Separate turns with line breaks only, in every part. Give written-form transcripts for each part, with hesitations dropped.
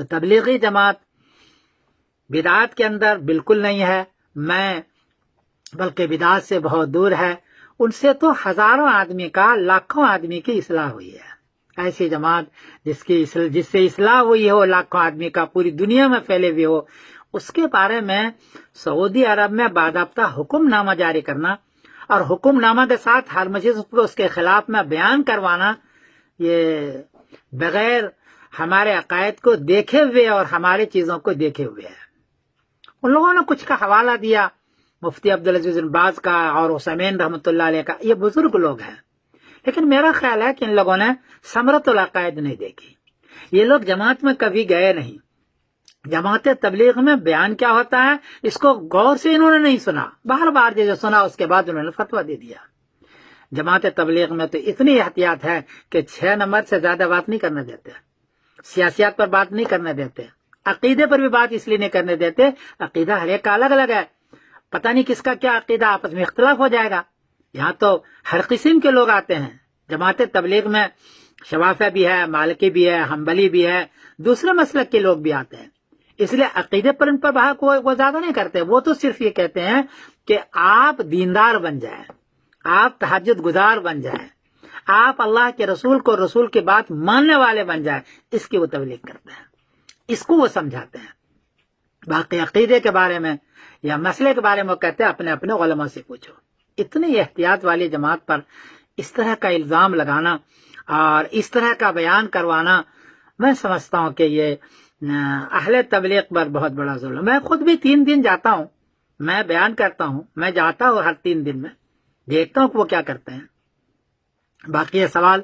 تو تبلیغی جماعت بدعات کے اندر بالکل نہیں ہے، میں بلکہ بدعات سے بہت دور ہے. ان سے تو ہزاروں آدمی کا، لاکھوں آدمی کی اصلاح ہوئی ہے. ایسی جماعت جس سے اصلاح ہوئی ہو لاکھوں آدمی کا، پوری دنیا میں پھیلے ہوئے ہو، اس کے بارے میں سعودی عرب میں باضابطہ حکم نامہ جاری کرنا اور حکم نامہ کے ساتھ ہر مجلس کو اس کے خلاف میں بیان کروانا، یہ بغیر ہمارے عقائد کو دیکھے ہوئے اور ہماری چیزوں کو دیکھے ہوئے ہے. ان لوگوں نے کچھ کا حوالہ دیا، مفتی عبدالعزیز بن باز کا اور عثیمین رحمۃ اللہ علیہ کا، یہ بزرگ لوگ ہیں، لیکن میرا خیال ہے کہ ان لوگوں نے ثمرۃ العقائد نہیں دیکھی. یہ لوگ جماعت میں کبھی گئے نہیں، جماعت تبلیغ میں بیان کیا ہوتا ہے اس کو غور سے انہوں نے نہیں سنا، بار بار جو سنا اس کے بعد انہوں نے فتویٰ دے دیا. جماعت تبلیغ میں تو اتنی احتیاط ہے کہ 6 نمبر سے زیادہ بات نہیں کرنے دیتے، سیاسیات پر بات نہیں کرنے دیتے، عقیدے پر بھی بات اس لیے نہیں کرنے دیتے، عقیدہ ہر ایک کا الگ الگ ہے، پتہ نہیں کس کا کیا عقیدہ، آپس میں اختلاف ہو جائے گا. یہاں تو ہر قسم کے لوگ آتے ہیں. جماعت تبلیغ میں شوافیہ بھی ہے، مالکی بھی ہے، حنبلی بھی ہے، دوسرے مسلک کے لوگ بھی آتے ہیں. اس لیے عقیدے پر ان پر بحث وہ زیادہ نہیں کرتے. وہ تو صرف یہ کہتے ہیں کہ آپ دیندار بن جائیں، آپ تہجد گزار بن جائیں، آپ اللہ کے رسول کو، رسول کی بات ماننے والے بن جائیں. اس کی وہ تبلیغ کرتے ہیں، اس کو وہ سمجھاتے ہیں. باقی عقیدے کے بارے میں یا مسئلے کے بارے میں وہ کہتے ہیں اپنے اپنے علماء سے پوچھو. اتنی احتیاط والی جماعت پر اس طرح کا الزام لگانا اور اس طرح کا بیان کروانا، میں سمجھتا ہوں کہ یہ اہل تبلیغ پر بہت بڑا ظلم. میں خود بھی 3 دن جاتا ہوں، میں بیان کرتا ہوں، میں جاتا ہوں ہر 3 دن میں، دیکھتا ہوں کہ وہ کیا کرتے ہیں. باقی یہ سوال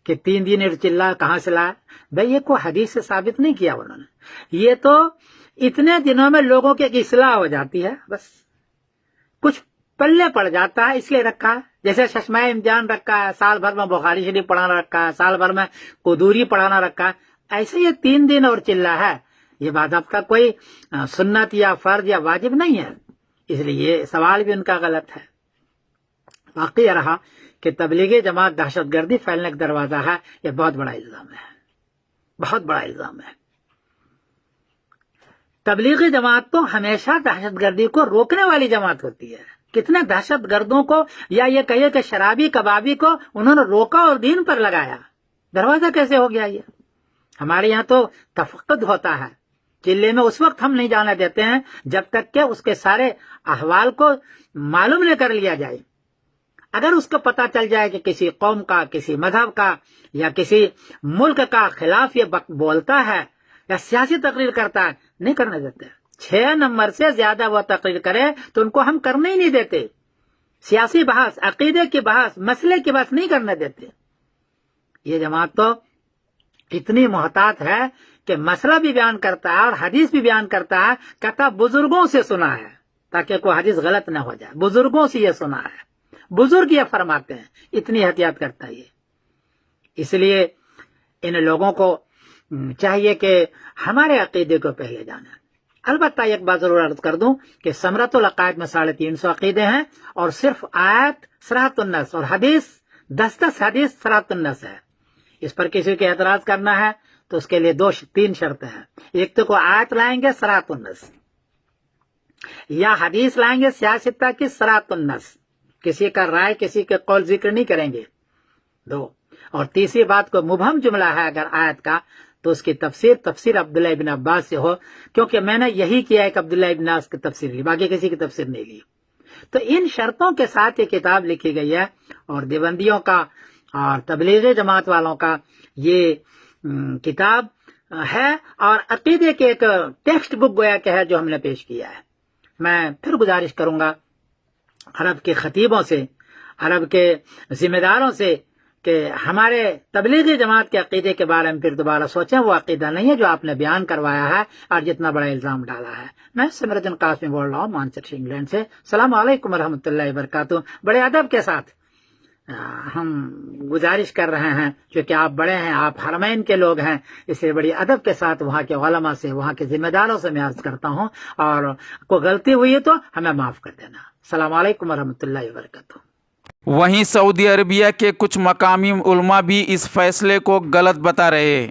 کہ 3 دن چلا کہاں سے لایا، بھائی یہ کوئی حدیث سے ثابت نہیں کیا انہوں نے. یہ تو اتنے دنوں میں لوگوں کی اصلاح ہو جاتی ہے، بس کچھ پلے پڑ جاتا ہے اس لیے رکھا ہے. جیسے چشمہ امتحان رکھا ہے، سال بھر میں بخاری شریف پڑھانا رکھا ہے، سال بھر میں قدوری پڑھانا رکھا ہے، ایسے یہ 3 دن اور چلا ہے. یہ باضابطہ کوئی سنت یا فرض یا واجب نہیں ہے، اس لیے یہ سوال بھی ان کا غلط ہے. باقی یہ رہا کہ تبلیغی جماعت دہشت گردی پھیلنے کا دروازہ ہے، یہ بہت بڑا الزام ہے، بہت بڑا الزام ہے. تبلیغی جماعت تو ہمیشہ دہشت گردی کو روکنے والی جماعت ہوتی ہے. کتنے دہشت گردوں کو یا یہ کہیے کہ شرابی کبابی کو انہوں نے روکا اور دین پر لگایا. دروازہ کیسے ہو گیا یہ؟ ہمارے یہاں تو تفقد ہوتا ہے، چلے میں اس وقت ہم نہیں جانے دیتے ہیں جب تک کہ اس کے سارے احوال کو معلوم نہ کر لیا جائے. اگر اس کو پتہ چل جائے کہ کسی قوم کا، کسی مذہب کا یا کسی ملک کا خلاف یہ بولتا ہے یا سیاسی تقریر کرتا ہے، نہیں کرنے دیتے. 6 نمبر سے زیادہ وہ تقریر کرے تو ان کو ہم کرنے ہی نہیں دیتے. سیاسی بحث، عقیدے کی بحث، مسئلے کی بحث نہیں کرنے دیتے. یہ جماعت تو اتنی محتاط ہے کہ مسئلہ بھی بیان کرتا ہے اور حدیث بھی بیان کرتا ہے، کہتا بزرگوں سے سنا ہے تاکہ کوئی حدیث غلط نہ ہو جائے. بزرگوں سے یہ سنا ہے، بزرگ یہ فرماتے ہیں. اتنی احتیاط کرتا ہے یہ. اس لیے ان لوگوں کو چاہیے کہ ہمارے عقیدے کو پہلے جانا. البتہ ایک بات ضرور عرض کر دوں کہ ثمرۃ العقائد میں 350 عقیدے ہیں اور صرف آیت صراط النص اور حدیث 10 حدیث صراط النص ہے. اس پر کسی کو اعتراض کرنا ہے تو اس کے لیے 3 شرطیں ہیں. ایک تو کوئی آیت لائیں گے صراط النص، یا حدیث لائیں گے سیاستہ کی صراط النص، کسی کا رائے کسی کے قول ذکر نہیں کریں گے. 2 اور تیسری بات کو مبہم جملہ ہے اگر آیت کا تو اس کی تفسیر عبداللہ ابن عباس سے ہو، کیونکہ میں نے یہی کیا ہے کہ عبداللہ ابن عباس کی تفسیر لی، باقی کسی کی تفسیر نہیں لی. تو ان شرطوں کے ساتھ یہ کتاب لکھی گئی ہے اور دیوبندیوں کا اور تبلیغی جماعت والوں کا یہ کتاب ہے اور عقیدے کے ایک ٹیکسٹ بک گویا کہ ہے جو ہم نے پیش کیا ہے. میں پھر گزارش کروں گا عرب کے خطیبوں سے، عرب کے ذمہ داروں سے کہ ہمارے تبلیغی جماعت کے عقیدے کے بارے میں پھر دوبارہ سوچیں. وہ عقیدہ نہیں ہے جو آپ نے بیان کروایا ہے اور جتنا بڑا الزام ڈالا ہے. میں سمردن قاسمی بول رہا ہوں مانچسٹر انگلینڈ سے. السلام علیکم ورحمۃ اللہ وبرکاتہ. بڑے ادب کے ساتھ ہم گزارش کر رہے ہیں، چونکہ آپ بڑے ہیں، آپ حرمین کے لوگ ہیں، اس لیے بڑی ادب کے ساتھ وہاں کے علماء سے، وہاں کے ذمہ داروں سے میں عرض کرتا ہوں، اور کوئی غلطی ہوئی ہے تو ہمیں معاف کر دینا. السلام علیکم ورحمۃ اللہ وبرکاتہ.
وہیں سعودی عربیہ کے کچھ مقامی علماء بھی اس فیصلے کو غلط بتا رہے ہیں.